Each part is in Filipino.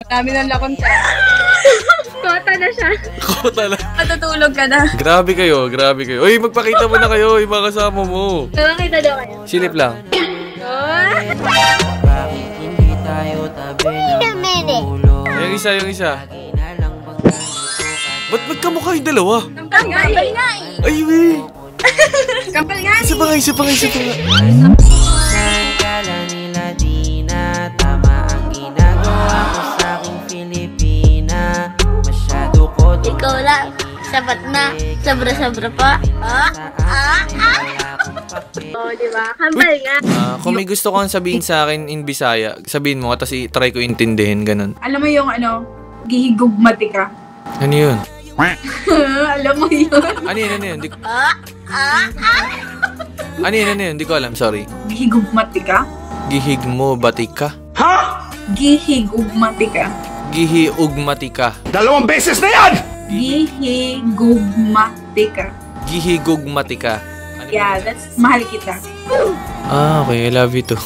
Dami ng lakon ka. Kota na siya. Kota na. Matutulog ka na. Grabe kayo, grabe kayo. Uy, magpakita mo na kayo, yung mga kasama mo. Nakakita daw kayo. Silip lang. Bakit hindi tayo tabi ng ulo? Yung isa. Ba't magkamukha yung dalawa? Kampal nga eh. Ay, weh. Kampal nga eh. Isa pa nga. Saan kala nila di na tama ang ginagawa ko sa aking Pilipina? Masyado ko Ikaw lang. Sabat na. Sobra-sobra pa. Oh, diba? Kambal nga. Kung may gusto kang sabihin sa akin in Bisaya, sabihin mo, tapos i-try ko intindihin, ganun. Alam mo yung gihigugmati ka. Ano yun? Alam mo yun. Ano yun? Ano yun? Hindi ko alam, sorry. Gihigugmati ka? Gihig mo, batika? Gihigugmati ka. Gihiugmati ka. 2 beses na yan! Gihigugmati ka. Gihigugmati ka. Ano Yeah, that's mahal kita. Okay, I love you too.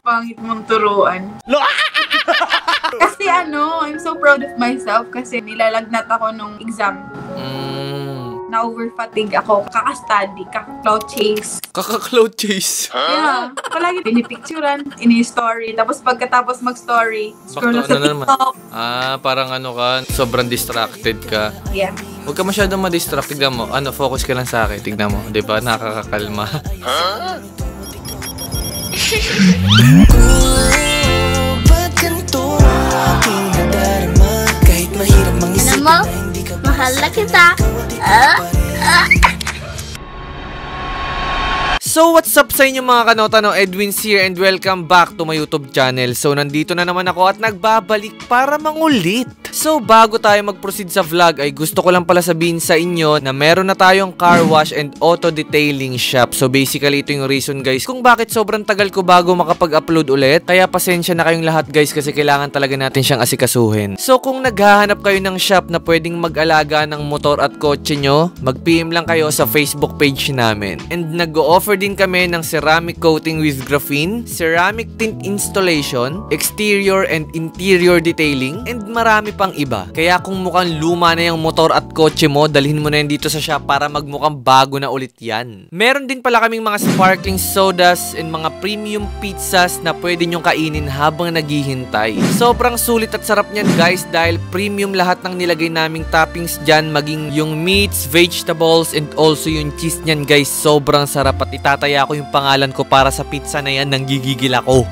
Pangit mong turuan. Kasi I'm so proud of myself kasi nilalagnat ako nung exam. Na-overfatigue ako, kaka-study, kaka-cloud chase. Kaka-cloud chase? Yeah, palagi pinipicturan, ini-story. Tapos pagkatapos mag-story, scroll na sa naman? TikTok. Parang ka, sobrang distracted ka. Yeah. Huwag ka masyadong ma-distract. Tignan mo, focus ka lang sa akin. Tignan mo, di ba? Nakakakalma. ba't ganito ang aking nadarama? Kahit mahirap Ano mo? Mahal na kita. So what's up sa inyo mga kanota, Edwin's here and welcome back to my YouTube channel. So nandito na naman ako at nagbabalik para mangulit. So bago tayo mag-proceed sa vlog ay gusto ko lang pala sabihin sa inyo na meron na tayong car wash and auto detailing shop. So basically ito yung reason guys kung bakit sobrang tagal ko bago makapag-upload ulit. Kaya pasensya na kayong lahat guys kasi kailangan talaga natin siyang asikasuhin. So kung naghahanap kayo ng shop na pwedeng mag-alaga ng motor at kotse nyo, mag-PM lang kayo sa Facebook page namin. And nag-o-offer din kami ng ceramic coating with graphene, ceramic tint installation, exterior and interior detailing, and marami pang iba. Kaya kung mukhang luma na yung motor at kotse mo, dalhin mo na yan dito sa shop para magmukhang bago na ulit yan. Meron din pala kaming mga sparkling sodas and mga premium pizzas na pwede nyong kainin habang naghihintay. Sobrang sulit at sarap niyan guys dahil premium lahat ng nilagay naming toppings dyan, maging yung meats, vegetables, and also yung cheese niyan guys. Sobrang sarap at itataya ko yung pangalan ko para sa pizza na yan, nang gigigil ako.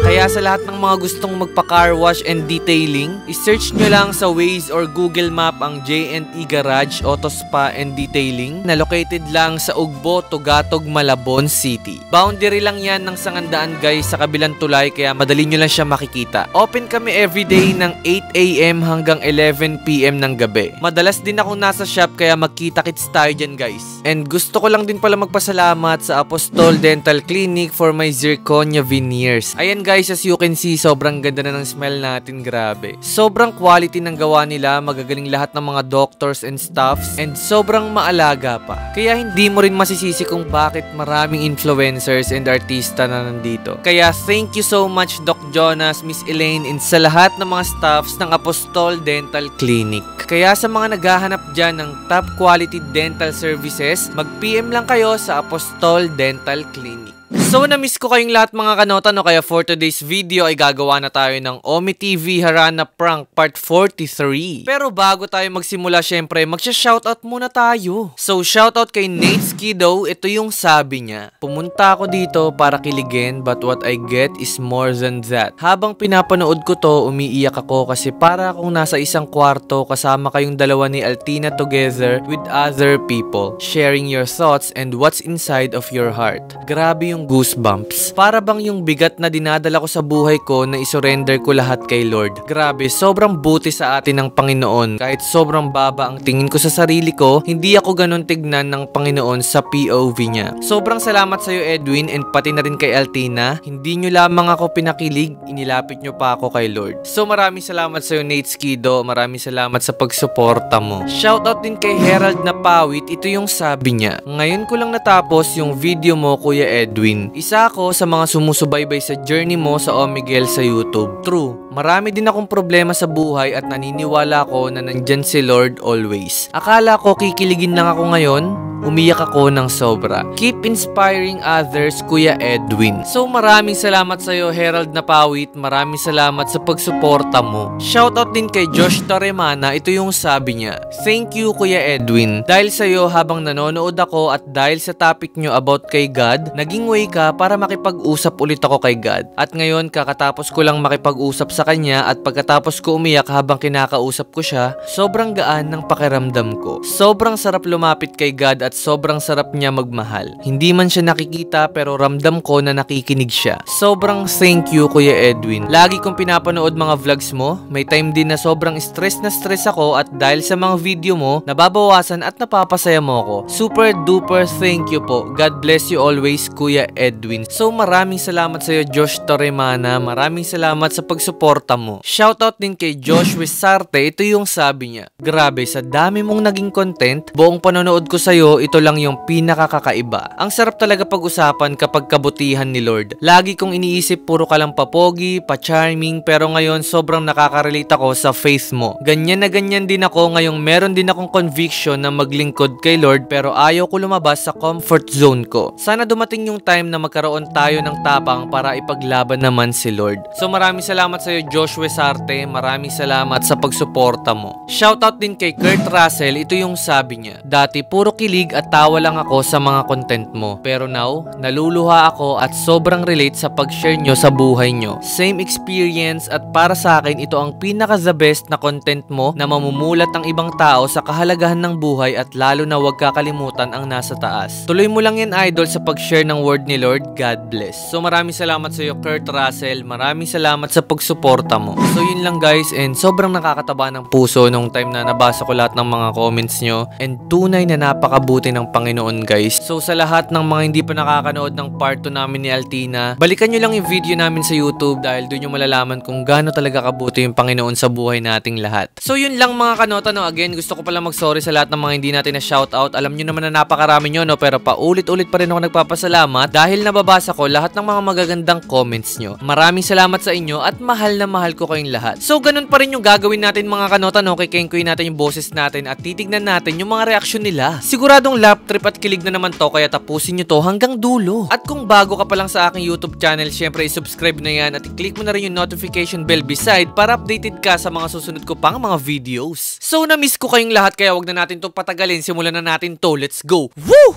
Kaya sa lahat ng mga gustong magpa-car wash and detailing, i-search nyo lang sa Waze or Google Map ang J&E Garage Auto Spa and Detailing na located lang sa Ugbo, Tugatog, Malabon City. Boundary lang yan ng Sangandaan guys sa kabilang tulay kaya madali nyo lang siya makikita. Open kami everyday ng 8 AM hanggang 11 PM ng gabi. Madalas din akong nasa shop kaya magkita-kits tayo dyan guys. And gusto ko lang din pala magpasalamat sa Apostol Dental Clinic for my zirconia veneers. Ayan guys, as you can see, sobrang ganda na ng smell natin, grabe. Sobrang quality ng gawa nila, magagaling lahat ng mga doctors and staffs, and sobrang maalaga pa. Kaya hindi mo rin masisisi kung bakit maraming influencers and artista na nandito. Kaya thank you so much Doc Jonas, Miss Elaine, and sa lahat ng mga staffs ng Apostol Dental Clinic. Kaya sa mga naghahanap dyan ng top quality dental services, mag-PM lang kayo sa Apostol Dental Clinic. So na-miss ko kayong lahat mga kanota kaya for today's video ay gagawa na tayo ng Omi TV Harana Prank Part 43. Pero bago tayo magsimula syempre magsha-shoutout muna tayo. So shoutout kay Nate Skido, ito yung sabi niya. Pumunta ako dito para kiligin but what I get is more than that. Habang pinapanood ko to umiiyak ako kasi para akong nasa isang kwarto kasama kayong dalawa ni Altina together with other people sharing your thoughts and what's inside of your heart. Grabe yung goosebumps. Para bang yung bigat na dinadala ko sa buhay ko na isurrender ko lahat kay Lord. Grabe, sobrang buti sa atin ng Panginoon. Kahit sobrang baba ang tingin ko sa sarili ko, hindi ako ganun tignan ng Panginoon sa POV niya. Sobrang salamat sa iyo, Edwin, and pati na rin kay Altina. Hindi nyo lamang ako pinakilig, inilapit nyo pa ako kay Lord. So maraming salamat sa iyo, Nate Skido. Maraming salamat sa pagsuporta mo. Shoutout din kay Herald na Pawit. Ito yung sabi niya. Ngayon ko lang natapos yung video mo, Kuya Edwin. Isa ako sa mga sumusubaybay sa journey mo sa Omegle sa YouTube. True, marami din akong problema sa buhay at naniniwala ko na nandyan si Lord always. Akala ko kikiligin lang ako ngayon, umiyak ako ng sobra. Keep inspiring others, Kuya Edwin. So maraming salamat sa iyo, Herald na Pawit. Maraming salamat sa pagsuporta mo. Shoutout din kay Josh Torremana. Ito yung sabi niya. Thank you, Kuya Edwin. Dahil sa iyo habang nanonood ako at dahil sa topic nyo about kay God, naging way ka para makipag-usap ulit ako kay God. At ngayon kakatapos ko lang makipag-usap sa kanya at pagkatapos ko umiyak habang kinakausap ko siya, sobrang gaan ng pakiramdam ko. Sobrang sarap lumapit kay God at sobrang sarap niya magmahal. Hindi man siya nakikita pero ramdam ko na nakikinig siya. Sobrang thank you, Kuya Edwin. Lagi kong pinapanood mga vlogs mo. May time din na sobrang stress ako at dahil sa mga video mo, nababawasan at napapasaya mo ako. Super duper thank you po. God bless you always, Kuya Edwin. So maraming salamat sa iyo, Josh Torremana. Maraming salamat sa pagsuporta mo. Shoutout din kay Josh Wisarte. Ito yung sabi niya. Grabe, sa dami mong naging content, buong panonood ko sa iyo, ito lang yung pinakakakaiba. Ang sarap talaga pag-usapan kapag kabutihan ni Lord. Lagi kong iniisip puro ka lang papogi, pa-charming, pero ngayon sobrang nakaka-relate ako sa faith mo. Ganyan na ganyan din ako ngayong meron din akong conviction na maglingkod kay Lord pero ayaw ko lumabas sa comfort zone ko. Sana dumating yung time na magkaroon tayo ng tapang para ipaglaban naman si Lord. So maraming salamat sa iyo, Joshua Sarte. Maraming salamat sa pagsuporta mo. Shoutout din kay Kurt Russell. Ito yung sabi niya. Dati puro kilig at tawa lang ako sa mga content mo. Pero now, naluluha ako at sobrang relate sa pag-share nyo sa buhay nyo. Same experience at para sa akin, ito ang pinaka-the best na content mo na mamumulat ang ibang tao sa kahalagahan ng buhay at lalo na huwag kakalimutan ang nasa taas. Tuloy mo lang yan, idol, sa pag-share ng word ni Lord. God bless. So maraming salamat sa iyo, Kurt Russell. Maraming salamat sa pagsuporta mo. So yun lang guys, and sobrang nakakataba ng puso nung time na nabasa ko lahat ng mga comments nyo. And tunay na napakabuti ng Panginoon guys. So sa lahat ng mga hindi pa nakakanood ng part 2 namin ni Altina, balikan nyo lang yung video namin sa YouTube dahil doon nyo malalaman kung gaano talaga kabuti yung Panginoon sa buhay nating lahat. So yun lang mga kanota, no. Again, gusto ko pala mag-sorry sa lahat ng mga hindi natin na shoutout. Alam nyo naman na napakarami nyo, no, pero paulit-ulit pa rin ako nagpapasalamat dahil nababasa ko lahat ng mga magagandang comments nyo. Maraming salamat sa inyo at mahal na mahal ko kayong lahat. So ganun pa rin yung gagawin natin mga kanota, no. Kikengkuin natin yung boses natin at titignan natin yung mga reaksyon nila. Siguradong lap trip at kilig na naman to, kaya tapusin nyo to hanggang dulo. At kung bago ka pa lang sa aking YouTube channel, syempre i-subscribe na yan at i-click mo na rin yung notification bell beside para updated ka sa mga susunod ko pang mga videos. So na-miss ko kayong lahat kaya wag na natin to patagalin. Simulan na natin to. Let's go! Woo!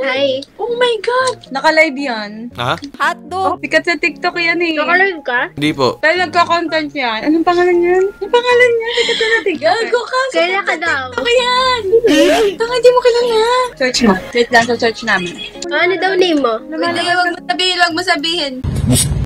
Hi. Oh my God! Naka-live yan. Ha? Hotdog. Sikat sa TikTok yan eh. Nakalive ka? Hindi po. Dahil nagka-content yan. Anong pangalan yan? Anong pangalan yan? Sikat sa TikTok. Gago ka! Kaya ka daw. TikTok yan! Tanga, di mo kilala. Search mo. Wait lang sa search namin. Ano daw name mo? Wag mo sabihin.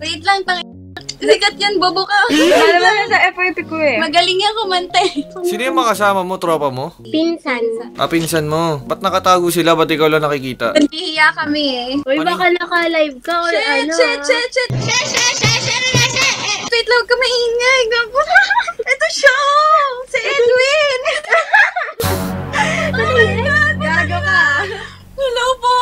Wait lang, tanga. Sikat yan, bobo ka. Alam mo sa FYP ko eh. Magaling yan kumante. Sino yung mga kasama mo, tropa mo? Pinsan. Ah, pinsan mo. Ba't nakatago sila? Ba't ikaw lang nakikita? Nahihiya kami eh. Uy, baka naka-live ka or ano Shit! Wait lang, ka maingay. Gago. Ito siya. Si Edwin. Oh my God. Gago ka. Hello po.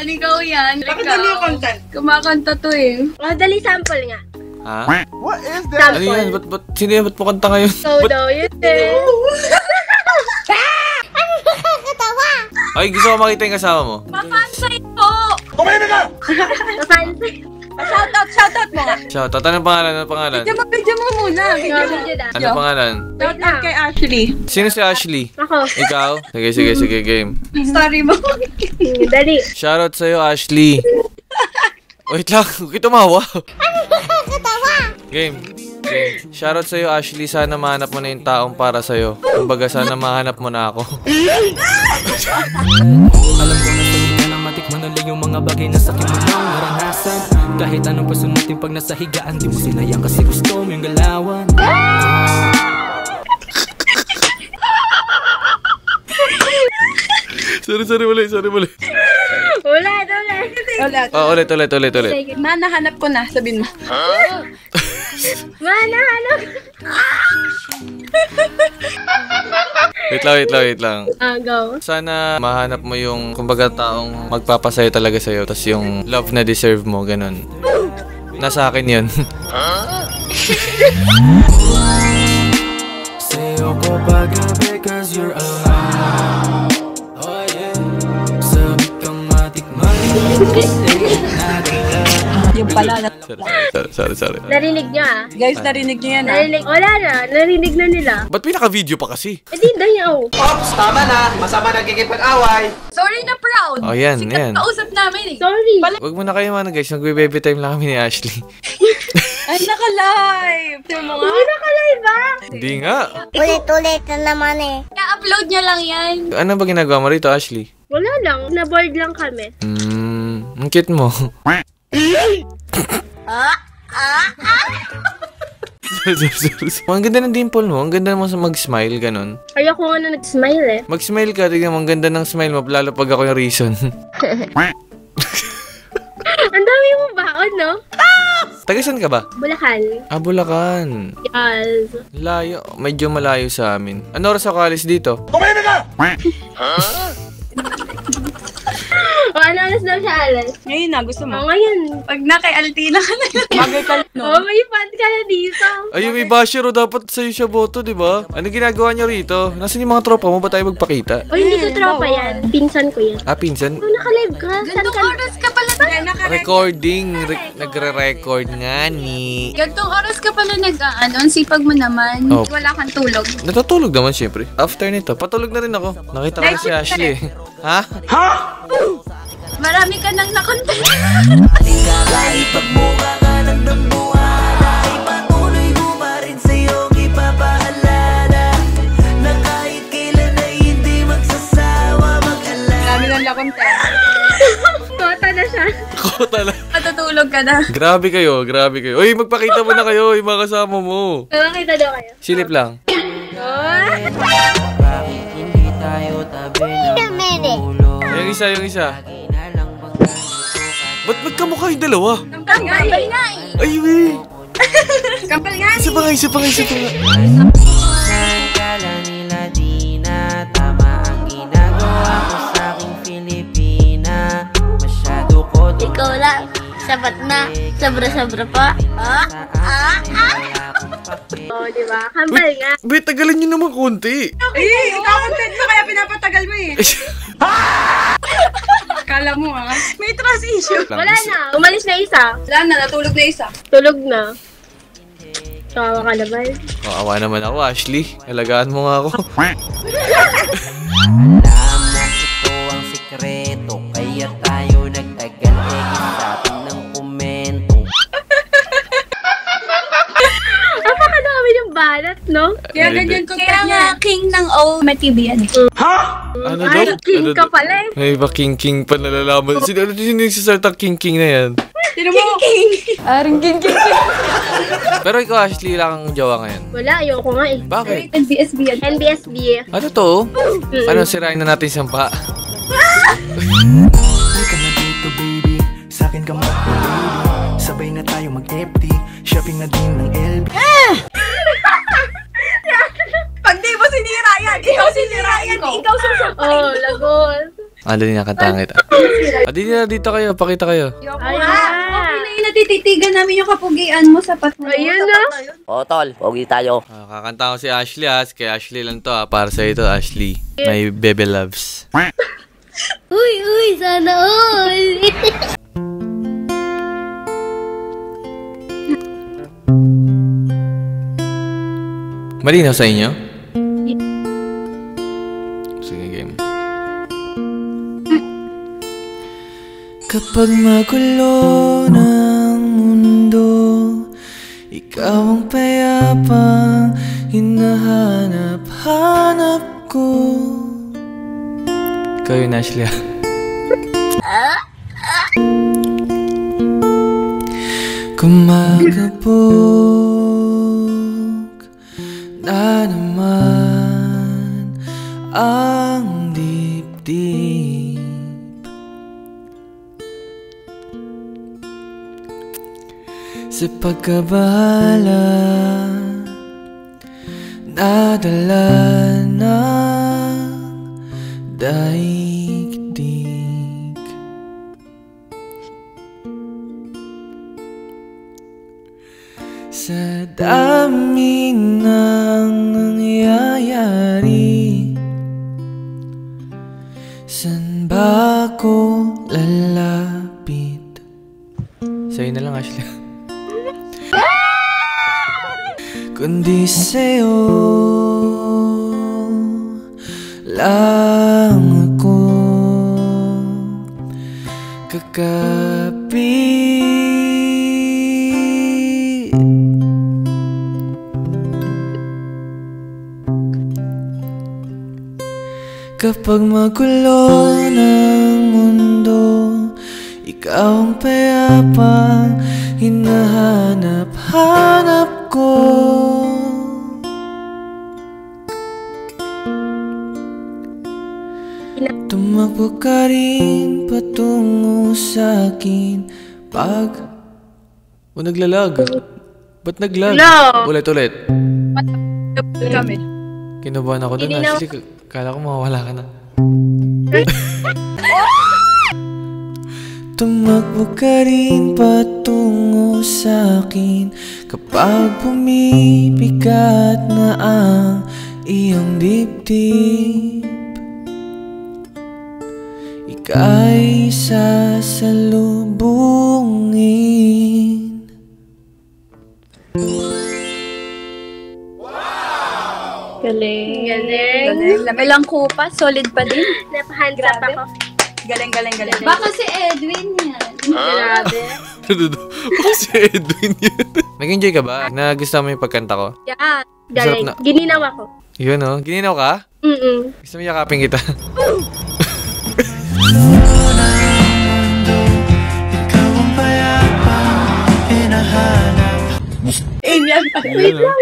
Ikaw yan. Bakit dali yung content? Kumakanta to eh. Oh, dali sample nga. Ha? What is that? Ano yan? Sino yan? Ba't mo kanta ngayon? So daw, yun eh. Ay, gusto ko makita yung kasama mo. Mafansay po. Mafansin. Shoutout mo nga. Shoutout. Anong pangalan? Video mo muna. Video na. Anong pangalan? Shoutout kay Ashley. Sino si Ashley? Ako. Ikaw? Sige, game. Story mo. Dali. Shoutout sa'yo, Ashley. Wait lang, huwag kayo tumawa. Game. Ashley. Shoutout sa'yo, Ashley. Sana mahanap mo na yung taong para sa'yo. Kumbaga, sana mahanap mo na ako. Alam ko na salita na matikman ulit yung mga bagay na sakit mo nang naranasan. Kahit anong pasunutin pag nasa higaan, di mo sinayang kasi gusto mo yung galawan. Sorry, ulit. Ulit. Oh, ulit. Sige, nahanap ko na, sabihin mo. Manahanap. Wait lang. Go. Sana mahanap mo yung, kumbaga, taong magpapasayo talaga sa'yo. Tas yung love na deserve mo, ganun. Nasa akin yun. Sa'yo ko pagabi cause you're alive. Oh yeah. Sabi kang matikman Yung pala na. Sorry. Narinig niyo ah. Guys, narinig niyo yan, Narinig. Wala na. Narinig na nila. Ba't pinaka-video pa kasi? Eh di dayaw. Ops, tama na. Masama nagkikipag-away. Sorry na proud. Oh, yan. Kausap namin eh. Sorry. Wag mo na kayo guys. Nagbe-baby time lang kami ni Ashley. Ay, naka-live. Yung mga... Hindi na kalay ba? Hindi nga. Ulit-ulit na naman eh. Na-upload niya lang yan. Ano ba ginagawa mo rito, Ashley? Wala lang. Na-board lang kami. Ang cute mo. Sorry. Ang ganda ng dimple mo. Ang ganda mo sa mag-smile, ganun. Ayoko nga na nag-smile eh. Mag-smile ka. Tignan mo, ang ganda ng smile mo. Lalo pag ako yung reason. Ang dami mo baon, no? Tagasan ka ba? Bulacan. Bulacan. Yes. Layo. Medyo malayo sa amin. Ano oras ako alis dito? O, ano oras daw siya alas? Ngayon na, gusto O, mo. ngayon. Pag na kay Altina ka na lang. Bagay ka no? O, may fan ka na dito. Ay, may basher o dapat sa'yo siya boto, di ba? Ano ginagawa niyo rito? Nasaan yung mga tropa mo? Ba tayo magpakita? O, hindi ko tropa yan. Pinsan ko yan. Ah, pinsan? O, naka-live ka. Saan Gantong ka? oras ka pala Recording. Nagre-record nga ni. Gantong oras ka pala nag-ano. Ang sipag mo naman. Oh. Wala kang tulog. Natutulog naman siyempre. After nito, patulog na rin ako. Nakita ko si Ashley. Ha? Marami ka nang nakontent. Kahit pagbuka ka ng dambuhala, ipatuloy mo pa rin sa'yong ipapaalala na kahit kailan ay hindi magsasawa mag-alala. Marami nang nakontent. Kota na siya. Kota lang. Matutulog ka na. Grabe kayo. Uy, magpakita mo na kayo. Yung mga kasama mo. Nakakita daw kayo. Silip lang. Bakit hindi tayo tabi ng ulo? Yung isa. Ba't magkamukha yung dalawa? Kampal nga eh. Ay, weh. Kampal nga eh. Isa pa nga. Saan kala nila di na tama ang ginagawa ko sa aking Pilipina? Masyado ko Ikaw lang. Sabat na. Sobra-sobra pa. O, diba? Kambal nga. Wait, tagalin nyo naman konti. Eh, ikaw-content mo kaya pinapatagal mo eh. Kala mo ah. May trust issue. Wala na. Umalis na isa. Wala na, natulog na isa. Tulog na. Kawawa ka naman. Awa naman ako, Ashley. Alagaan mo nga ako. Alam mo ito ang sikreto, kaya tayo nagtagal sabi ng komento. Napakadami ng balat, no? Kaya ganyan ko. Kaya nga, king ng O, may TV yan. Ano Ay, daw? king ka pala eh. May iba king pa nalalaman. Sino nagsasalta king na yan? Sino mo? King. Aring king. Pero ikaw, Ashley, lang ang jowa ngayon. Wala, ayoko nga eh. Bakit? NBSB yan. NBSB. Ano to? Ano, sirain na natin sampa? Halika na dito baby, sa'kin ka mag-baby. Sabay na tayo mag-FT, shopping na din ng LB. Pag di mo sinira yan, ikaw sinira yan. Ikaw sasapain. Oh, lagot. Dali na, kantahan kita. Dito kayo, pakita kayo. Ayan. Okay na yun, natititigan namin yung kapugian mo sa pat mo. Ayun na. O, tol, pogi tayo. Kakanta ko si Ashley kay Ashley lang to para sa ito, Ashley. My baby loves. Uy, sana all. Malinaw sa inyo? Sige, game. Kapag magulo ng mundo, Ikaw ang payapang hinahanap-hanap ko. Ikaw yun, Ashley. Kumakabog na naman ang dibdib. Sa pagkabahala nadala ng daigdig. Sa dami ng nangyayari, saan ba ako lalapit? Sa'yo na lang, Ashley. Kundi sa'yo lang ako kakapit. Kapag magulo ng mundo, ikaw ang payapang hinahanap-hanap ko. Tumakbo ka rin patungo sa'kin pag... O naglalag? Ba't naglag? No. Ulit. Kami. Kinabahan ako doon, Ashley. Kala ko mawawala ka na. Tumakbo ka rin patungo sa'kin kapag bumibigat na ang iyong dibdib. Ika'y sasalubungin. Galing. Galing. Lamelang kupa, solid pa din. Napahands up ako. Galing. Baka si Edwin yan. Grabe. Baka si Edwin yan. Nag-enjoy ka ba? Nagustuhan mo yung pagkanta ko? Yeah. Sarap Galing. na. Gininaw ako. Yun o. Gininaw ka? Gusto mo yakapin kita? Ikaw ang payapang hinahanap. Wait lang.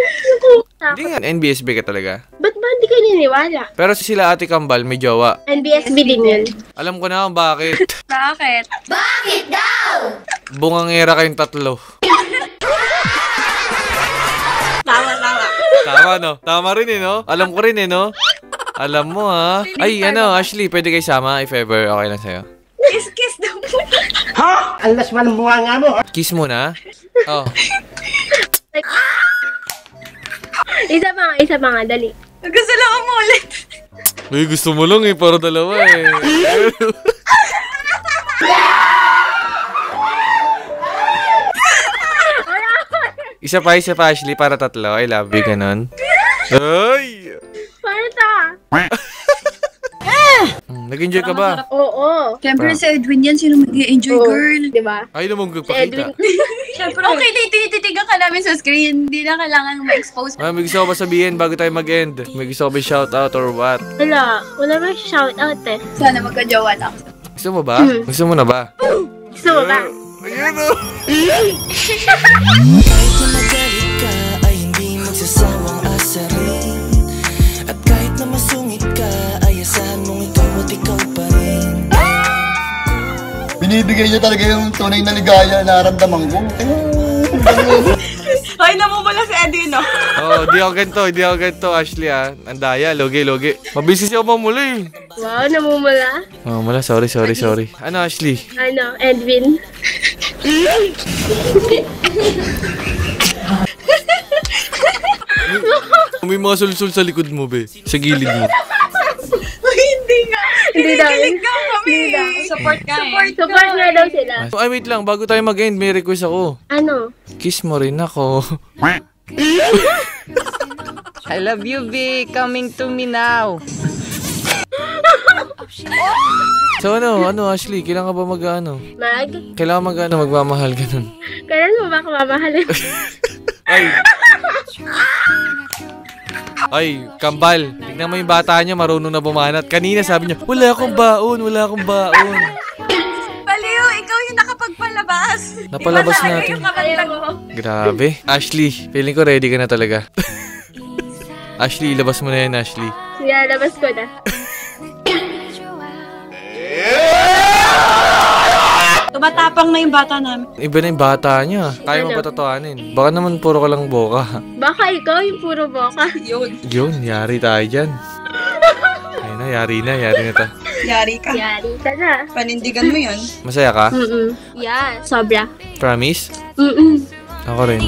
Hindi nga, NBSB ka talaga. Ba't ba hindi kayo niniwala? Pero sila Ate Kambal may jowa. NBSB din yun. Alam ko na kung bakit. Bakit? Bungangera kayong tatlo. Tawa. Tama no? Tama rin eh no? Alam ko rin eh no? Alam mo ha? Ay ano Ashley, pwede kayo sama if ever okay lang sa'yo. Kiss daw po. Alas man ang buha nga mo. Kiss muna. Oh. Isa pa nga, dali. Gusto lang umulit. Uy, gusto mo lang eh, para dalawa eh. Isa pa Ashley, para tatlo. I love you, ganun. Ay! Paano ta? Nag-enjoy ka ba? Oo. Siyempre si Edwin yan, sino mag-i-enjoy, girl? Diba? Ay naman Si magpakita. Edwin. Siyempre, okay, tititigan ka namin sa screen. Hindi na kailangan ma-expose. May gusto ko ba sabihin bago tayo mag-end? May gusto ko ba shoutout or what? Wala ba shoutout eh. Sana magka-jowa na ako. Gusto mo ba? Gusto mo na ba? Gusto mo ba? Ayun o! Kahit na magalit ka ay hindi magsasawang asarin. At kahit na masungit ka ay asahan mong ikaw at ikaw pa rin. Binibigay niya talaga yung tunay na ligaya na naramdaman ko. Ay, namumula si Edwin, no? Oh, di ako ganito, Ashley ah. Ang daya, logi. Mabilis ako mamula eh. Wow, namumula. Oh, mula, sorry. Ano, Ashley? Edwin. May mga sulsul sa likod mo, be. Sa gilid mo. Hindi nga. Hindi daw. Kinikilig ka kami. Support ka Support nga daw sila. Ay, wait lang. Bago tayo mag-end, may request ako. Ano? Kiss mo rin ako. I love you, V. Coming to me now. So ano, Ashley? Kailangan ka ba Mag? Kailangan magmamahal ganun. Kailan mo ba ako mamahalin? Ay, kambal. Tignan mo yung bata niya, marunong na bumanat. Kanina sabi niya, wala akong baon, wala akong baon. Baliw, ikaw yung nakapagpalabas. Napalabas natin. Grabe. Ashley, feeling ko ready ka na talaga. Ashley, labas mo na yan, Ashley. Sige, labas ko na. Tumatapang na yung bata namin. Iba na yung bata niya. Kaya mo ba totohanin? Baka naman puro ka lang boka. Baka ikaw yung puro boka. Yun, yari tayo dyan. Ayun na, yari na ta. Yari ka. Yari ka na. Panindigan mo yun. Masaya ka? Yeah, sobra. Promise? Ako rin.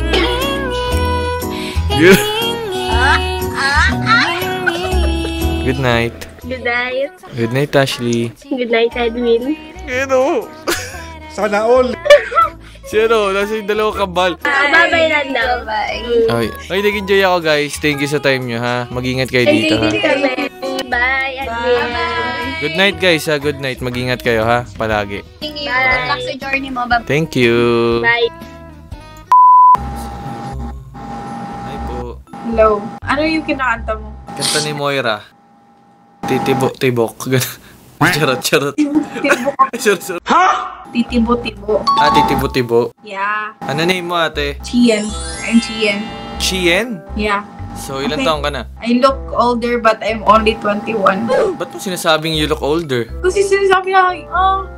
Good night. Good night. Good night, Ashley. Good night, Edwin. Ano? Sana all. Sino? Nasa yung dalawang kambal. Bye-bye lang daw. Bye. Ay, nag-enjoy ako, guys. Thank you sa time nyo, ha? Mag-ingat kayo dito, ha? Bye, Edwin. Good night, guys, ha? Good night. Mag-ingat kayo, ha? Palagi. Thank you. Good luck sa journey mo. Bye. Thank you. Bye. Hi po. Hello. Ano yung kinakanta mo? Kanta ni Moira. Tibok. Charot. Charot. Ha? Titibo-tibo. Ah, titibo. Yeah. Ano name mo, ate? Chien. I'm Chien. Chien? Yeah. So, ilan taong ka na? I look older but I'm only 21. Ba't mo sinasabing you look older? Kasi sinasabi niya,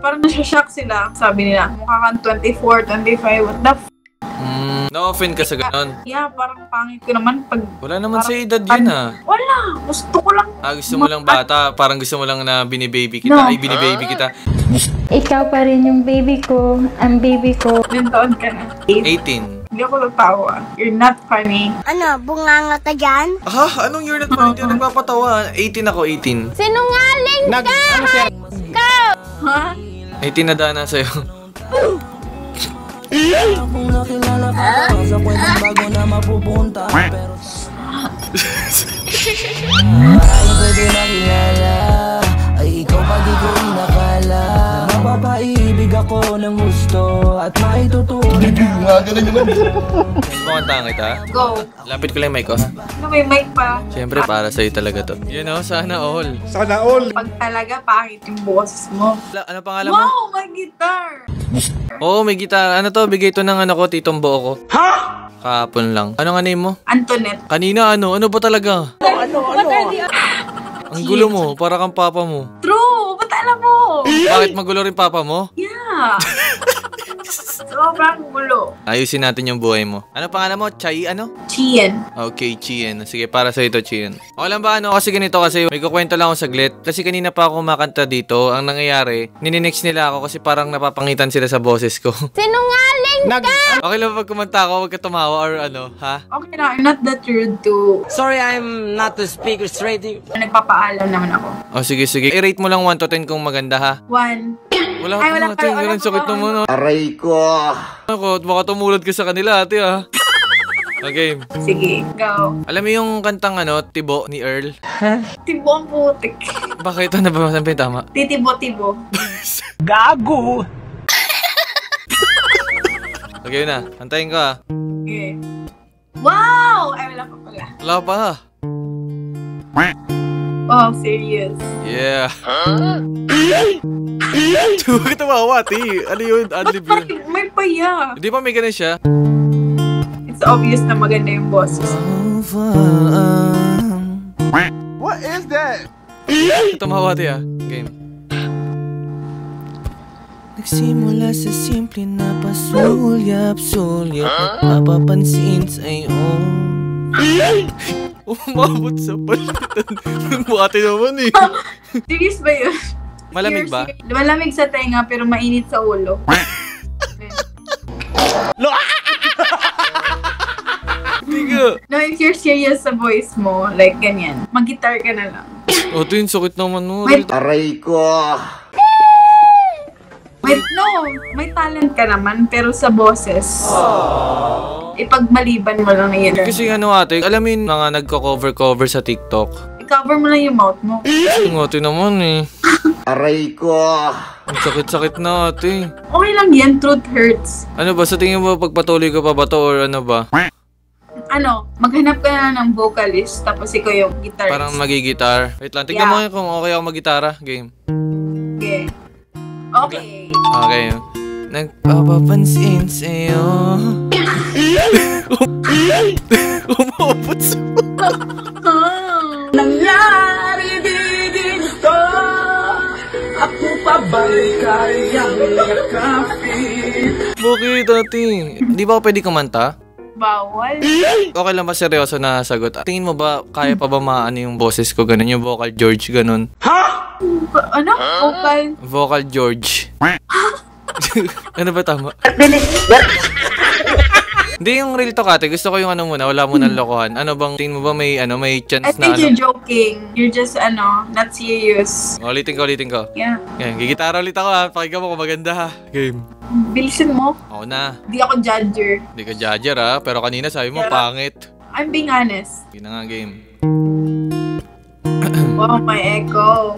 parang nasya-shock sila. Sabi nila, mukha kang 24, 25, what the f***? Na-offend ka sa ganon? Yeah, parang pangit ko naman pag... Wala naman sa edad yun, ha? Wala, gusto ko lang. Gusto mo lang bata, parang gusto mo lang na binibaby kita. No. Ay, binibaby kita. Ikaw pa rin yung baby ko, ang baby ko. Ilang taon ka na? 18. Hindi ako natawa. You're not funny. Ano, bunganga ka dyan? Ha? Anong year na to? Hindi ako nagpapatawa. 18 ako, 18. Sinungaling ka! Ha? 18 na dana sa'yo. Kung nakilala ka sa kwentong bago na mapupunta. Pero ay pwede nakilala, ay ikaw pa di ko inakala. Mapapaibig ako ng gusto at maitutunan. Ganun naman. Kumantahan kita? Go. Lapit ko lang yung mic ko. Ano, may mic pa. Siyempre, para sa'yo talaga to. You know, sana all. Sana all. Pag talaga, pangit yung boses mo. Ano pangalan mo? Wow, my guitar! Oo, may gitara. Ano to? Bigay to ng ano ko, titong buo ko. Ha? Kahapon lang. Ano nga name mo? Antoinette. Kanina ano? Ano ba talaga? Ang gulo mo, para kang papa mo. True! Ba't alam mo? Bakit magulo rin papa mo? Yeah! Sobrang gulo. Ayusin natin yung buhay mo. Ano pangalan mo? Chai ano? Chien. Okay, Chien. Sige, para sa ito, Chien. O lang ba ano? Kasi ganito kasi may kukwento lang ako saglit. Kasi kanina pa ako kumakanta dito. Ang nangyayari, ninenext nila ako kasi parang napapangitan sila sa boses ko. Sinungaling ka! Okay lang pag kumanta ako, wag ka tumawa or ano, ha? Okay na, I'm not that rude to... Sorry, I'm not to speak straight. Nagpapaalam naman ako. O sige. I-rate mo lang 1 to 10 kung maganda, ha? 1. Wala Ay, wala ate. pa, wala Ganun pa, sakit wala naman. Aray ko. Ako, baka tumulad ka sa kanila, ate, ha? Okay. Sige, go. Alam mo yung kantang ano, Tibo ni Earl? Tibo ang putik. Bakit? Ano ba? Saan ba yung tama? Titibo-tibo. Gago! Okay na. Kantayin ko, ha? Okay. Wow! Ay, wala pa pala. Wala pa, ha? Wow, serious. Yeah. Tuwa ka tumawa, ate. Ano yun? Adlib yun. May paya. Hindi pa may ganun siya? It's obvious na maganda yung boses. What is that? Tumawa, ate, ha? Game. Nagsimula sa simple na pasulyap-sulyap Mapapansin sa'yo umabot sa palitan ng buhati naman eh. Serious ba yun? Malamig ba? Malamig sa tenga pero mainit sa ulo. Tiga. No, if you're serious sa voice mo, like ganyan, mag-guitar ka na lang. O, ito yung sakit naman mo. Aray ko. May talent ka naman, pero sa boses, ipagmaliban mo lang yan. Kasi ano ate, alam mo yung mga nagko-cover sa TikTok? I-cover mo lang yung mouth mo. Ang ate naman eh. Aray ko. Ang sakit-sakit na ate. Okay lang yan, truth hurts. Ano ba, sa tingin mo pagpatuloy ko pa ba to or ano ba? maghanap ka na ng vocalist, tapos ikaw yung guitarist. Parang magigitar. Wait lang, tignan mo kung okay ako mag-gitara. Game. Okay. Okay. Nagpapapansin sa'yo. Umabot sa... Nangyari dito, ako pa ba'y kayang yakapin? Bakit, ate? Di ba ako pwede kumanta? Bawal. Okay lang ba seryoso na sagot? Tingin mo ba, kaya pa ba maano yung boses ko? Ganun, yung vocal George, ganun. Ano? Vocal? Vocal George. Ano ba tama? Hindi yung real talk, ate. Gusto ko yung ano muna, wala mo nang lokohan. Ano bang, tingin mo ba may chance na I think you're joking. You're just, not serious. Ulitin ko. Yeah. Yan, gigitara ulit ako ha. Pakinggan mo kung maganda ha. Game. Bilisin mo. Oo na. Di ako judger. Hindi ka judger ha. Pero kanina sabi mo, pangit. I'm being honest. Yun na nga, game. Wow, my echo.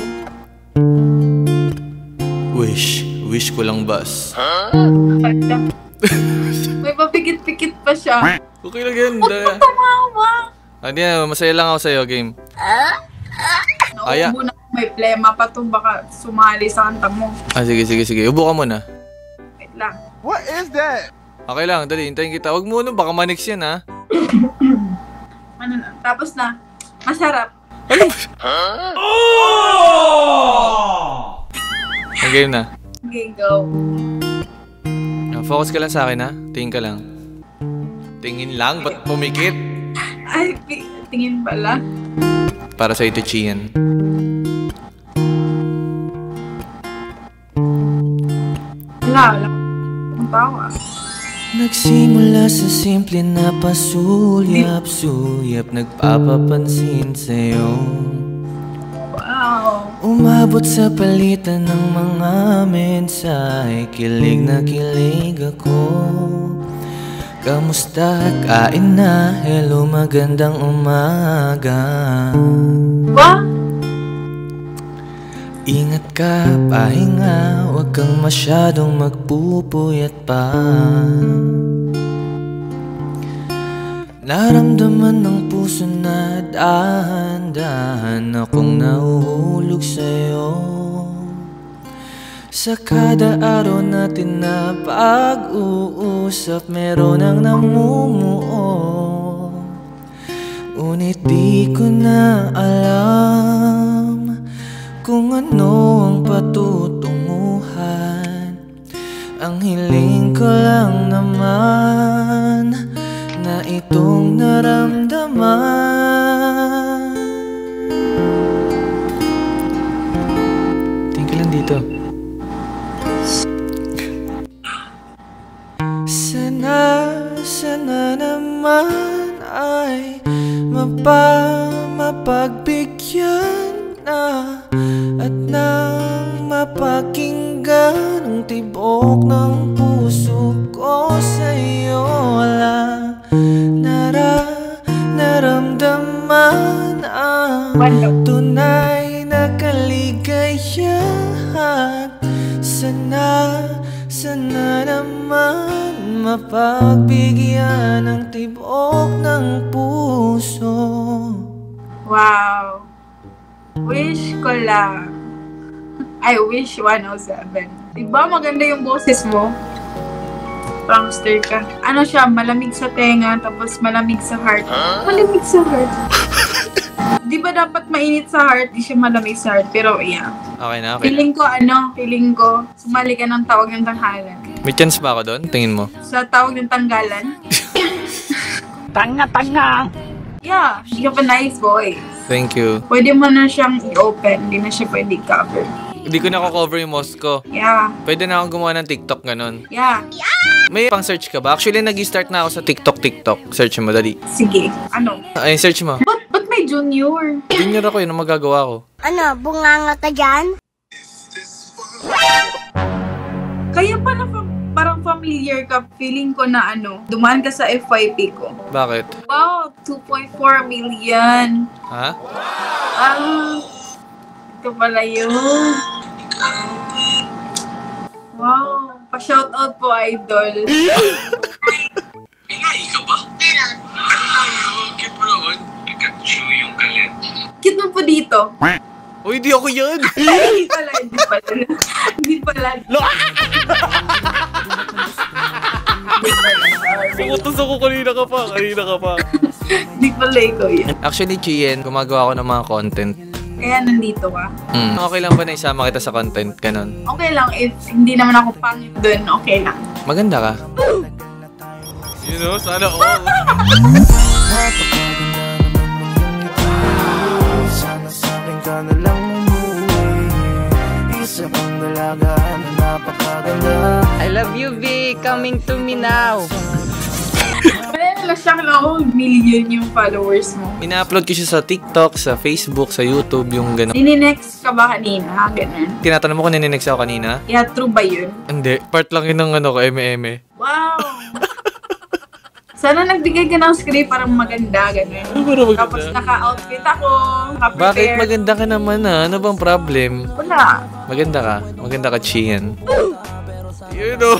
Wish ko lang bus. May papikit-pikit pa siya. Okay lang yan. Huwag mo tumawa. Hindi na, masaya lang ako sa'yo, game. Nauubo na may plema pa to, baka sumali sa kanta mo. Sige. Ubo ka muna. Wait lang. What is that? Okay lang, dali, hintayin kita. Huwag mo baka manix yan ha. Tapos na. Masarap. Game na. Okay, go. Focus ka lang sa akin ha. Tingin ka lang. Tingin lang? Ba't pumikit? Ay, tingin pala. Para sa ito, Chian. Wala. Ang tawa. Nagsimula sa simple na pasulyap-sulyap, nagpapapansin sa'yo. Wow. Umabot sa palitan ng mga mensahe, kilig na kilig ako. Kamusta? Kain na? Hello, magandang umaga. Ba? Ingat ka, pahinga, huwag kang masyadong magpupuyat pa. Naramdaman ng puso na dahan-dahan akong nahuhulog sa'yo. Sa kada araw natin na pag-uusap, meron ang namumuo. Ngunit di ko na alam kung ano ang patutunguhan. Ang hiling ko lang naman na itong naramdaman. Tingin ka lang dito. Sana naman ay mapagbigyan na at nang mapakinggan ang tibok ng puso ko sa'yo. Wala naramdaman ang tunay na kaligayahan. Sana naman mapagbigyan ng tibok ng puso. Wow. Wish ko lang. I wish 107. Diba maganda yung boses mo? Prankster ka. Ano siya, malamig sa tenga, tapos malamig sa heart. Malamig sa heart. Di ba dapat mainit sa heart, di siya malamig sa heart. Pero yeah. Okay na, okay. Feeling ko, sumali ka ng tawag ng tanghalan. May chance ba ako doon? Tingin mo? Sa tawag ng tanggalan? Tanga! Yeah, you have a nice voice. Thank you. Pwede mo na siyang i-open, hindi na siya pwede i-cover. Hindi ko na-cover yung Moscow. Yeah. Pwede na akong gumawa ng TikTok, ganun. Yeah. May pang-search ka ba? Actually, nag-start na ako sa TikTok. Search mo, dali. Sige. Ano? Ay, search mo. Ba't may junior? Junior ako, yun ang magagawa ko. Ano, bunganga ka dyan? Kaya pala parang familiar ka. Feeling ko na dumaan ka sa FYP ko. Bakit? Wow, 2.4 million. Ha? Ito pala yun. Wow, pa-shoutout po, idol. nandito. Uy, di ako yan! Hindi pala. Hindi pala. Pumutos ako kanina ka pa. Hindi pala ikaw yan. Actually, Chien, gumagawa ako ng mga content. Kaya nandito ka. Okay lang ba na isama kita sa content? Ganon. Okay lang. If hindi naman ako pangit dun, okay lang. Maganda ka. You know, sana all. Sana sabihin ka na lang umuwi. Isa pang dalaga na napakaganda. I love you, V. Coming to me now. Kaya nalasyak na ako, million yung followers mo. Ina-upload ko siya sa TikTok, sa Facebook, sa YouTube, yung gano'n. Nininext ka ba kanina? Ganun. Tinatanong mo kung naninext ako kanina? Yeah, true ba yun? Hindi. Part lang yun ng ko, eme-eme. Wow! Sana nagbigay ka ng script parang maganda, ganun. Para maganda? Tapos naka-outfit ako, naka-prepare. Bakit maganda ka naman Ano bang problem? Wala. Maganda ka. Maganda ka, Chien. You know.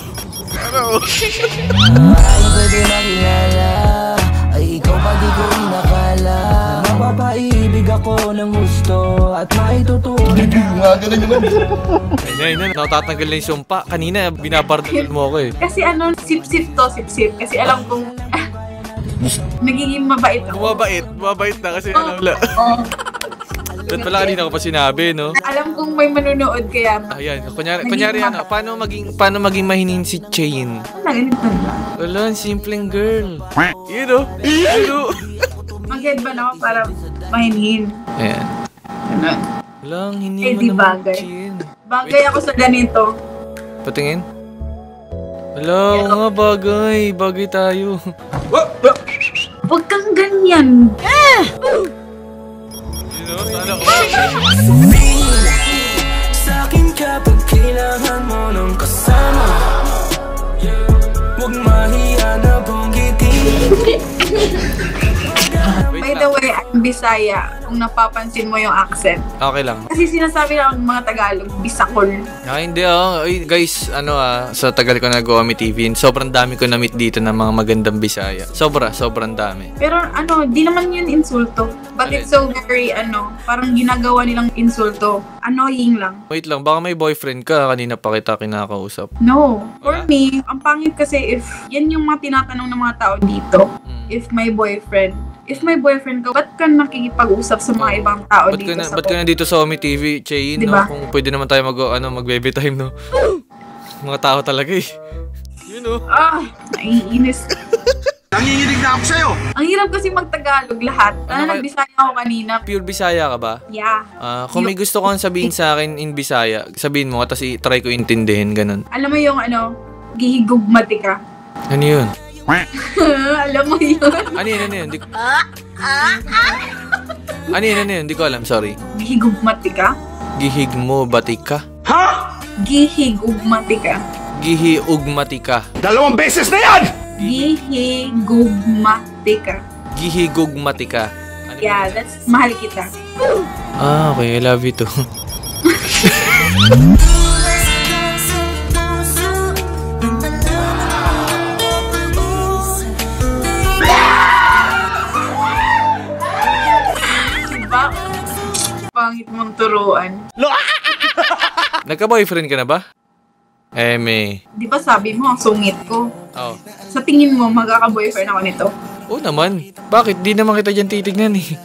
Ano? Ay, pwede makilala. Ay, ikaw pa di ko inakala. Mapapaibig ako ng gusto at maitutunan. Hindi nga ganun yung Ay, natatanggal na yung sumpa. Kanina, binabardagal mo ako eh. Kasi sip-sip to, sip-sip. Kasi alam kong nagiging mabait ako. Mabait na kasi wala. Ba't pala kanina ko pa sinabi, no? Alam kong may manunood kaya. Ayan, kunyari paano maging mahinin si Chien? Ganito na. Wala, simpleng girl. You know? Mag-headband ako para mahinhin. Ayan. Ganun. Wala, hindi Eh, mo di naman bagay. Chien. Bagay ako sa ganito. Patingin? Wala, oo nga bagay. Bagay tayo. Huwag kang ganyan. You know, sana Sa'kin kapag kailangan mo ng kasama. Huwag mahiya na bonggitin. By the way, I'm Bisaya. Kung napapansin mo yung accent. Okay lang. Kasi sinasabi lang ng mga Tagalog, Bisakol. Hindi Ay, guys, sa tagal ko nag-OMI TV, sobrang dami ko na-meet dito ng mga magandang Bisaya. Sobrang dami. Pero di naman yun insulto. But it's so very, parang ginagawa nilang insulto. Annoying lang. Wait lang, baka may boyfriend ka. Kanina pa kita kinakausap. No. For me, ang pangit kasi if yan yung mga tinatanong ng mga tao dito. If my boyfriend ka, ba't ka nakikipag-usap sa mga ibang tao Ba't dito sa ka na dito sa OMI TV, Chien, diba? no? Kung pwede naman tayo mag-baby time, no? Mga tao talaga eh. You know? Naiinis. Nanginginig na ako sa'yo! Ang hirap kasi mag-Tagalog lahat. Nagbisaya ako kanina. Pure Bisaya ka ba? Yeah. Kung may gusto kang sabihin sa akin in Bisaya, sabihin mo, tapos try ko intindihin, ganun. Alam mo yung gihigugmati ka. Ano yun? Alam mo yun? Ano yun? Ano yun? Hindi ko alam, sorry. Gihigugmati ka? Gihig mo, batika? Gihigugmati ka. Gihiugmati ka. 2 beses na yan! Gihigugmati ka. Gihigugmati ka. Ano Yeah, that's mahal kita. Okay, I love you too. Pangit mong turuan. Nagka-boyfriend ka na ba? May. Di ba sabi mo, ang sungit ko? Oh. Sa tingin mo, magkaka-boyfriend ako nito? Oo naman. Bakit? Di naman kita dyan titignan eh.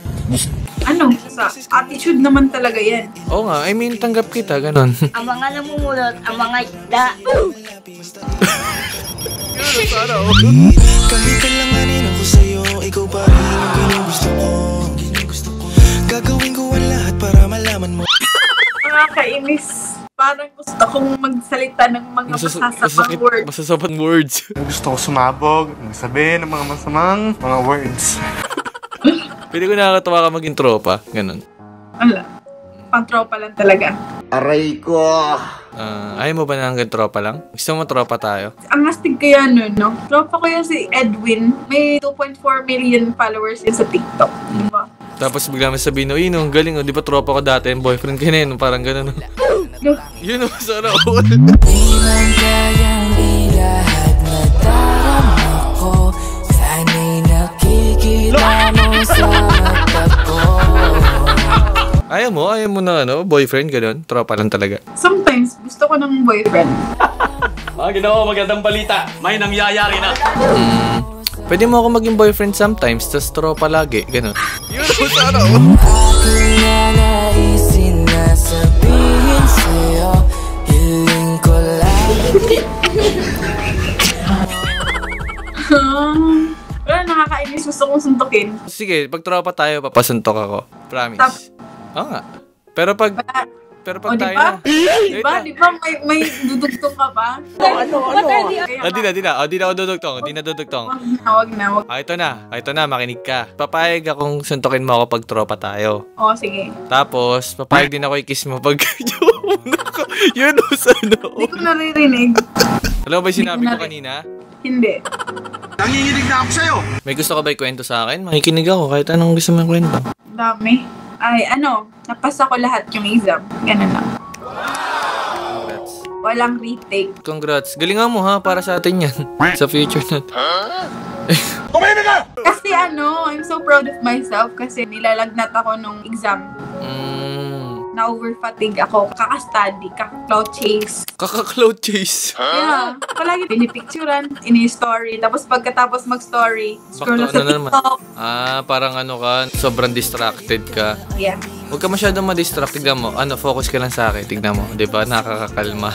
Sa attitude naman talaga yan. Oo nga, tanggap kita, ganon. Ang mga namumulot, ang mga isda. Kahit kailanganin ako sa'yo, ikaw pa rin ang ginugusto ko. Gagawin ko ang lahat para malaman mo. Nakakainis. Parang gusto kong magsalita ng mga masasapang words. Masasapang words. Gusto ko sumabog, magsabi ng mga masamang mga words. Pwede ko nakakatawa ka maging tropa, ganon. Wala. Pang-tropa lang talaga. Aray ko. Ayaw mo ba na hanggang tropa lang? Gusto mo tropa tayo? Ang astig kaya nun, no? Tropa ko yun si Edwin. May 2.4 million followers yun sa TikTok. Diba? Tapos bigla may sabihin, ang galing, di ba tropa ko dati, yung boyfriend ka na yun, parang gano'n. Yun o, sana all. Di man kayang ilahat na darama ko. Sana'y nakikita mo sa mata ko. Ayaw mo? Ayaw mo na boyfriend, gano'n? Tropa lang talaga. Sometimes, gusto ko ng boyfriend. Ginawa, magandang balita. May nangyayari na. Pwede mo ako maging boyfriend sometimes, tas tropa lagi, gano'n. Yun, sana Aking nanaisin na sabihin sa'yo, hiling ko lang. Wala, nakakainis. Gusto kong suntukin. Sige, pag tropa tayo, papasuntok ako. Promise. Oo nga. Pero pag tayo na. Di ba? May dudugtong ka ba? Di na ako dudugtong. Wag na. Ito na, makinig ka. Papayag akong suntokin mo ako pag tropa tayo. Oo, sige. Tapos, papayag din ako i-kiss mo pag yun o sana. Hindi ko naririnig. Alam mo ba yung sinabi ko kanina? Hindi. Nanginginig na ako sa'yo! May gusto ka ba ikwento sa akin? Makikinig ako kahit anong gusto mo ikwento. Dami. Ay, napasa ko lahat yung exam. Ganun lang. Congrats. Walang retake. Congrats. Galingan mo ha, para sa atin yan. Sa future natin. Kumain ka! Kasi I'm so proud of myself kasi nilalagnat ako nung exam. Na-overfatigue ako, kaka-study, kaka-cloud chase. Kaka-cloud chase? Yeah. Palagi pinipicturan, ini-story. Tapos pagkatapos mag-story, scroll Bakto, sa TikTok. Parang ka, sobrang distracted ka. Yeah. Huwag ka masyadong ma-distract. Tignan mo, focus ka lang sa akin. Tignan mo, di ba? Nakakakalma.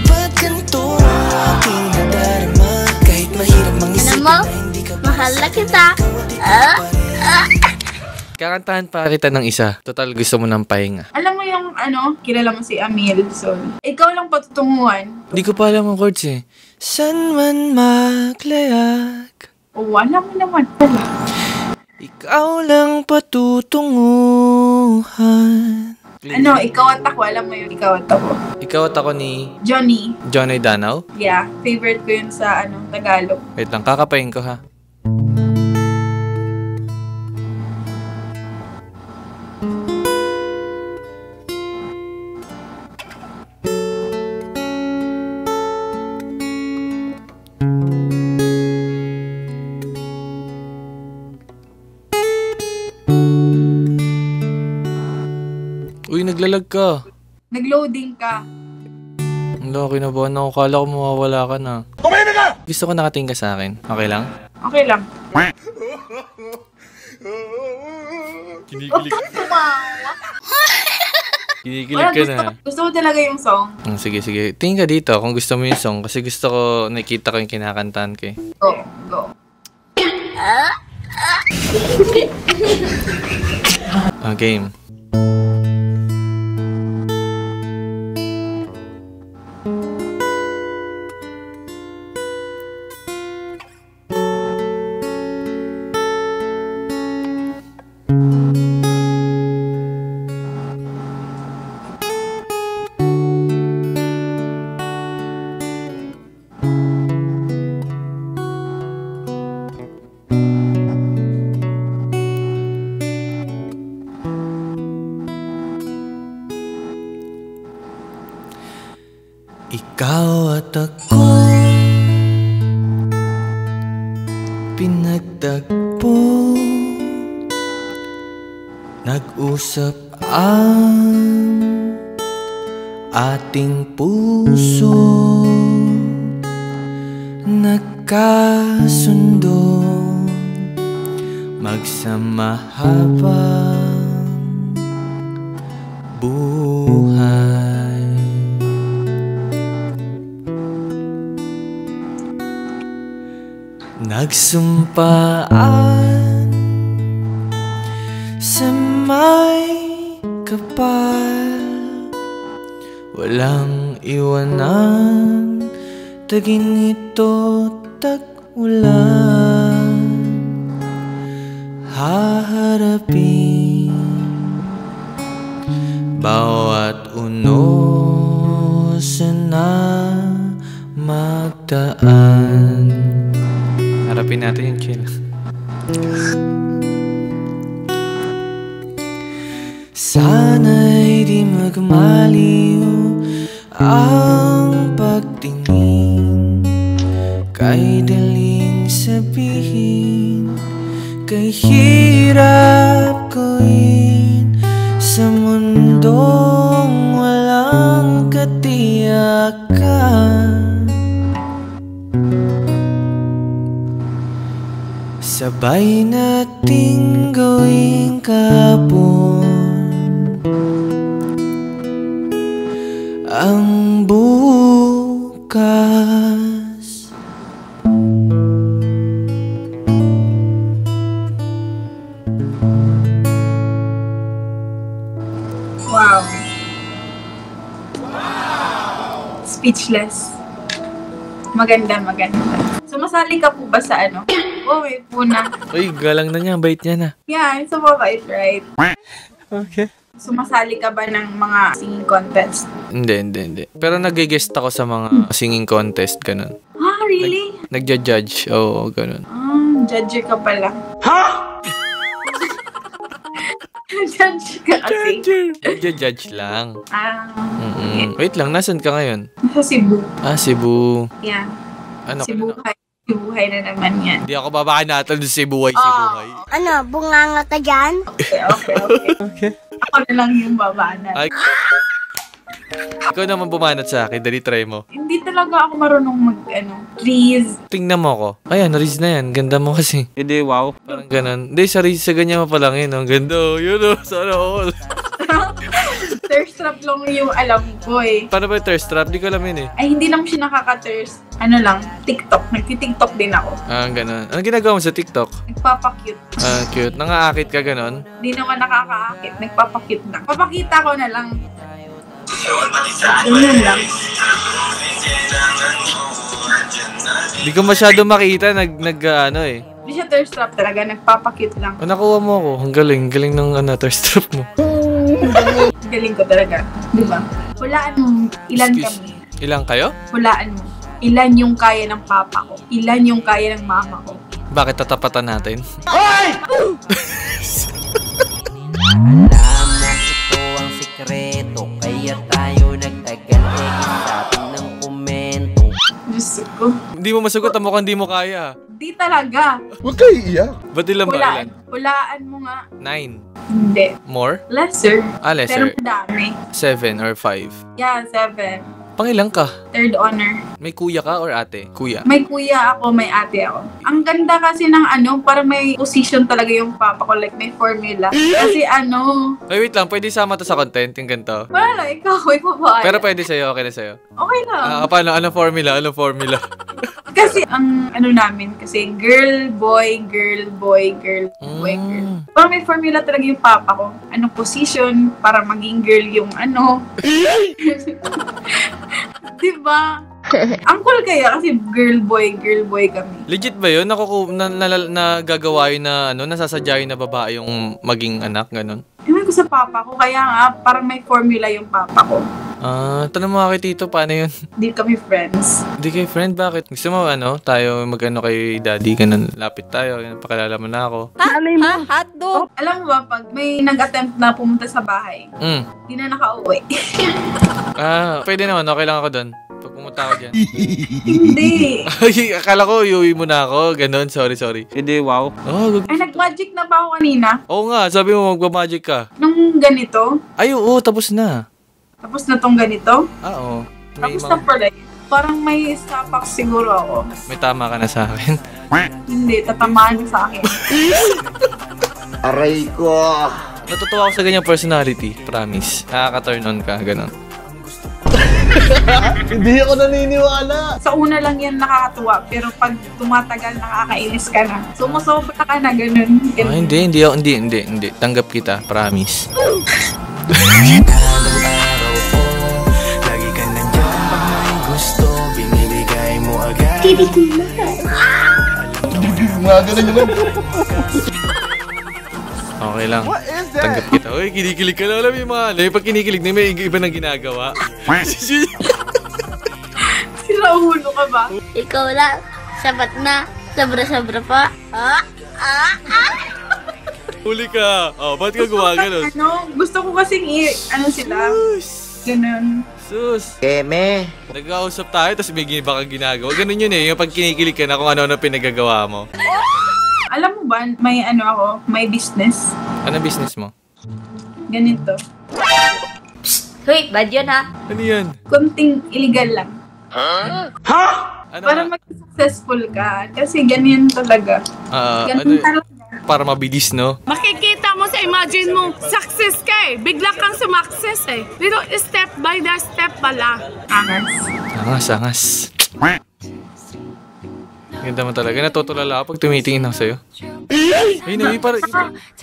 Ba't ganito ang aking nadarama? Kahit mahirap mangisip na hindi ka Mahal na kita. Kakantahan pa kita ng isa. Total, gusto mo ng pahinga. Alam mo yung, kilala mo si Amil, so, ikaw lang patutunguhan. Hindi ko pa alam ang chords eh. San man maglayag, Alam mo naman pala. ikaw lang patutunguhan. Ikaw at ako, alam mo yun, ikaw at ako. Ikaw at ako ni Johnny Danaw? Yeah, favorite ko yun sa, Tagalog. Wait lang, kakapain ko ha. Uy, naglalag ka. Nagloading ka. Ang laki na ba? Kala ko mawawala ka na. Kumain ka! Gusto ko nakatingin ka sa akin. Okay lang? Okay lang. Kinikilig. Kinikilig Wala, ka na. gusto ko talaga yung song. Sige. Tingin ka dito kung gusto mo yung song. Kasi gusto ko, nakita ko yung kinakantahan ko eh. Go. Game. Ikaw at ako pinagtagpo, nag-usap ang ating puso, nagkasundo, magsama habang buhay. Nagsumpaan sa may kapal, walang iwanan, tag-inito, tag-ulan, haharapin bawat unos na magdaan. Harapin natin yung chill. Sana'y di magmaliw ang pagtingin, kay daling sabihin Kahirap ko'y sa mundong walang katiyakan. Sabay nating gawing kapon ang bukas. Wow. Speechless. Maganda, maganda. Sumasali ka po ba sa ano? Oh, may puna. Uy, galang na niya. Bait niya na. Yeah, so mabait, right? Okay. Sumasali ka ba ng mga singing contest? Hindi. Pero nag-guest ako sa mga singing contest, ganun. Ah, really? Nagja-judge. Oo, ganun. Judge ka pala. Judge ka kasi. Nagja-judge lang. Okay. Wait lang, nasan ka ngayon? Nasa Cebu. Ah, Cebu. Yeah. Ano? Sibuhay na naman yan. Hindi ako babaan natin sa Sibuhay. Ano, bunganga ka dyan? Okay. Ako na lang yung babana. Ay, ikaw naman bumanat sa akin. Dali, try mo. Hindi talaga ako marunong please. Tingnan mo ako. Ayan, Riz na yan. Ganda mo kasi. Hindi, wow. Parang ganun. Hindi, sa Riz, sa ganyan mo pa lang yun. Ang ganda. Yun o, sana all. Thirst trap lang yung alam ko eh. Paano ba yung thirst trap? Di ko alam yun eh. Ay, hindi naman siya nakaka-thirst. Ano lang, TikTok. Nagti-TikTok din ako. Ah, ganun. Anong ginagawa mo sa TikTok? Nagpapakute. Ah, cute. Nangaakit ka ganun? Hindi naman nakakaakit. Nagpapakute na. Papakita ko na lang. Ganun lang. Di ko masyado makita. Ano eh. Hindi siya thirst trap talaga. Nagpapakute lang. Nakuha mo ako. Ang galing. Galing ng thirst trap mo. Galing ko talaga. Diba? Hulaan mo. Ilan kami? Ilan kayo? Hulaan mo. Ilan yung kaya ng papa ko? Ilan yung kaya ng mama ko? Bakit tatapatan natin? Alam na ito ang sikreto, kaya tayo nagtagal sabi ng komento. Diyos ko. Hindi mo masagot ang mukhang hindi mo kaya. Di talaga. Huwag kayo iiyak. Ba't ilan ba? Ilan? Hulaan mo nga. 9. Hindi. More? Lesser. Ah, lesser. Pero madami. 7 or 5. Yeah, 7. Pangilang ka? Third honor. May kuya ka or ate? Kuya. May kuya ako, may ate ako. Ang ganda kasi ng parang may position talaga yung papa ko, like may formula. Kasi Ay, wait lang. Pwede sama to sa content, yung ganito. wala, ikaw ba? Pero pwede sa'yo, okay na sa'yo. Okay lang. Paano? Anong formula? Anong formula? Kasi ang namin, kasi girl, boy, girl, boy, girl, boy, girl. Parang may formula talaga yung papa ko. Anong position para maging girl yung Diba? Ang cool kaya kasi girl, boy kami. Legit ba yun? Nagagawa yun na, nasasadya yun na babae yung maging anak, ganun? Ewan ko sa papa ko, kaya nga, parang may formula yung papa ko. Tanong mo kay Tito, paano yun? Hindi kami friends. Hindi kayo friend? Bakit? Gusto mo, tayo kay daddy, ganun, lapit tayo, pakilala mo na ako. Hotdog! Alam mo ba, pag may nag-attempt na pumunta sa bahay, hindi na nakauwi. Pwede naman, okay lang ako doon. Pag pumunta ako dyan. Hindi. Ay, akala ko, iuwi mo na ako, ganun, sorry. Hindi, wow. Ay, nag-magic na ba ako kanina? Oo nga, sabi mo magpa-magic ka. Nung ganito? Ay, oo, tapos na. Tapos na tong ganito? Oo. Tapos na pala. Parang may sapak siguro ako. May tama ka na sa akin. Hindi, tatamaan sa akin. Aray ko. Natutuwa ako sa ganyang personality, promise. Nakaka-turn on ka, ganun. Hindi ako naniniwala. Sa una lang yan nakakatuwa, pero pag tumatagal, nakakainis ka na. Sumusobra ka na, ganun. Hindi. Tanggap kita, promise. Lagi ka nandyan pag may gusto, binibigay mo agad. Mga ganun yun. Okay lang. Tanggap kita. Uy, kinikilig ka na. Alam mo yung mga pag kinikilig na may iba nang ginagawa. Sira ulo ka ba? Ikaw lang. Sabat na. Sobra-sobra pa. Huli ka. Ba't ka gawa ganun? Gusto ko kasing sila. Ganun. Sus. Keme. Nag-ausap tayo, tapos may iba kang ginagawa. Ganun yun yung pag kinikilig ka na kung ano-ano pinagagawa mo. Alam mo buwan, may ano ako, may business. Ano business mo? Ganito. Hoy, bad yun ha? Ano yan? Kunting illegal lang. Ano Para mag-successful ka. Kasi ganyan talaga. Ganyan talaga. Para mabilis, no? Makikita mo sa imagine mo, success ka eh. Bigla kang sumakses eh. Pero step by the step pala. Angas. Ganda mo talaga. Natutulala ako pag tumitingin ako sa'yo. Ay, no, yung parang...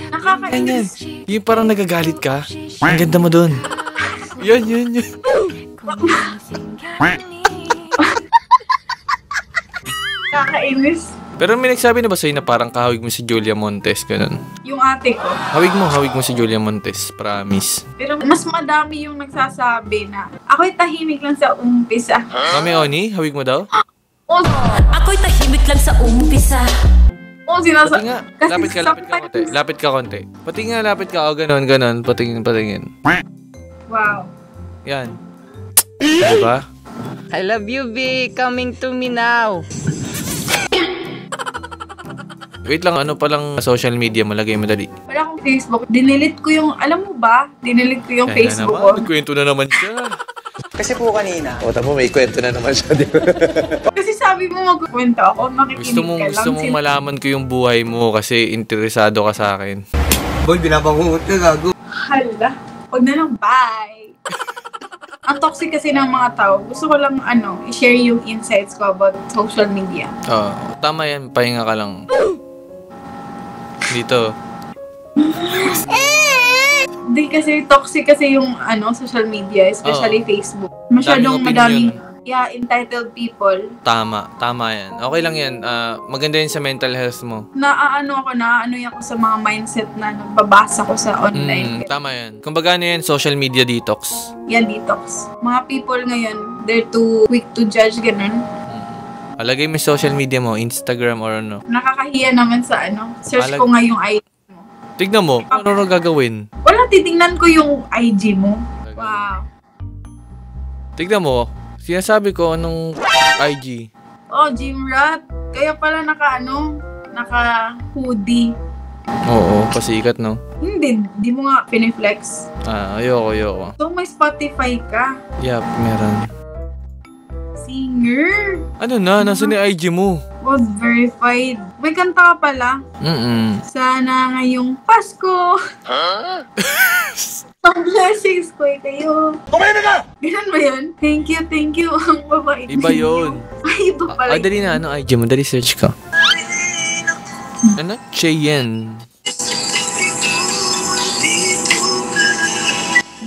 Nakakainis. Yung parang nagagalit ka. Ang ganda mo dun. Yan. Nakakainis. Pero may nagsabi na ba sa'yo na parang kahawig mo si Julia Montes, ganun? Yung ate ko. Hawig mo si Julia Montes, promise. Pero mas madami yung nagsasabi na ako'y tahimik lang sa umpisa. Mami Oni, hawig mo daw? Oh, Ako'y tahimik lang sa umpisa. Pati nga, lapit ka konti. Pati nga, lapit ka. O, ganun. Patingin. Wow. Yan. Diba? I love you, V. Coming to me now. Wait lang, ano palang social media mo? Lagay mo dali. Wala akong Facebook. Dinilit ko yung, alam mo ba? Dinilit ko yung Facebook ko. Nagkwento na naman siya. Kasi po kanina. O, tamo, may kwento na naman siya. Kasi sabi mo magkwento ako, makikinig ka lang. Gusto mong malaman ko yung buhay mo kasi interesado ka sa akin. Boy, binabangungot ka, gago. Hala. Huwag na lang, bye. Ang toxic kasi ng mga tao. Gusto ko lang, i-share yung insights ko about social media. Oo, tama yan. Pahinga ka lang. Dito. Hindi kasi toxic kasi yung social media, especially Facebook. Masyadong madaming entitled people. Tama yan. Okay lang yan. Maganda yun sa mental health mo. Naaano ako sa mga mindset na nagbabasa ko sa online. Tama yan. Kumbaga yan, social media detox. Yan, detox. Mga people ngayon, they're too quick to judge, ganun. Lagay mo social media mo, Instagram or ano. Nakakahiya naman sa search ko nga yung IG mo. Tignan mo, ano gagawin? Wala, titingnan ko yung IG mo. Wow. Tignan mo, sinasabi ko anong IG. Oh, gym rat. Kaya pala naka-hoodie. Oo, pasikat, no? Hindi, di mo nga piniflex. Ayoko. So, may Spotify ka. Yup, meron. Singer. Ano na? Nasa ni IG mo? Was verified. May kanta ka pala. Sana ngayong Pasko. Ang blessings ko kayo. Kumain na ka! Ganun ba yun? Thank you. Ang babait Iba yun. Ay, iba pala. Dali na. Ano IG mo? Dali search ka. Ano? Cheyenne.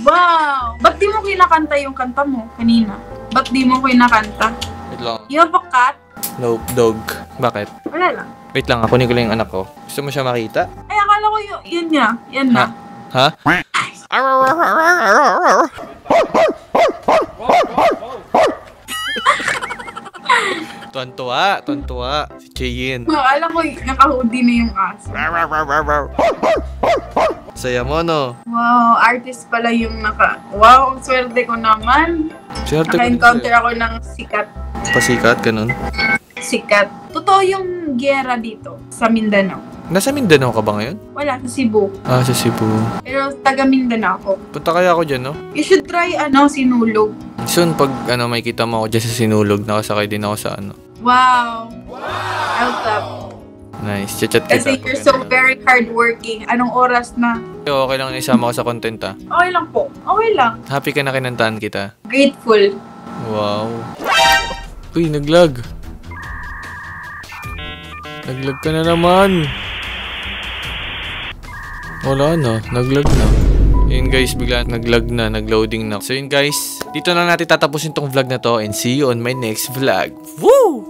Wow! Ba't di mo kinakanta yung kanta mo kanina? Ba't di mo kinakanta? Wait lang. You have a cat? Nope, dog. Bakit? Wala lang. Wait lang, kunin ko lang yung anak ko. Gusto mo siya makita? Ay, akala ko yan niya. Yan na. Ha? Tuwan-tuwa. Si Cheyenne. Alam ko, naka-hoodie na yung aso. Saya mo, no? Wow, artist pala yung Wow, ang swerte ko naman. Naka-encounter ako ng sikat. Pasikat, ganun. Sikat. Totoo yung giyera dito, sa Mindanao. Nasa Mindanao ka ba ngayon? Wala, sa Cebu. Sa Cebu. Pero taga Mindanao ako. Punta kaya ako dyan, no? You should try, Sinulog. Soon, pag may kita mo ako dyan sa Sinulog, nakasakay din ako sa Wow! I'll clap. Nice. Chat kita. Kasi you're so very hardworking. Anong oras na? Okay lang na isama ko sa content, ha? Okay lang po. Okay lang. Happy ka na kinantahan kita? Grateful. Wow. Uy, naglag. Naglag ka na naman. Wala na. Naglag na. Yun guys, bigla naglag na. Nagloading na. So yun guys, dito na natin tatapusin tong vlog na to and see you on my next vlog. Woo!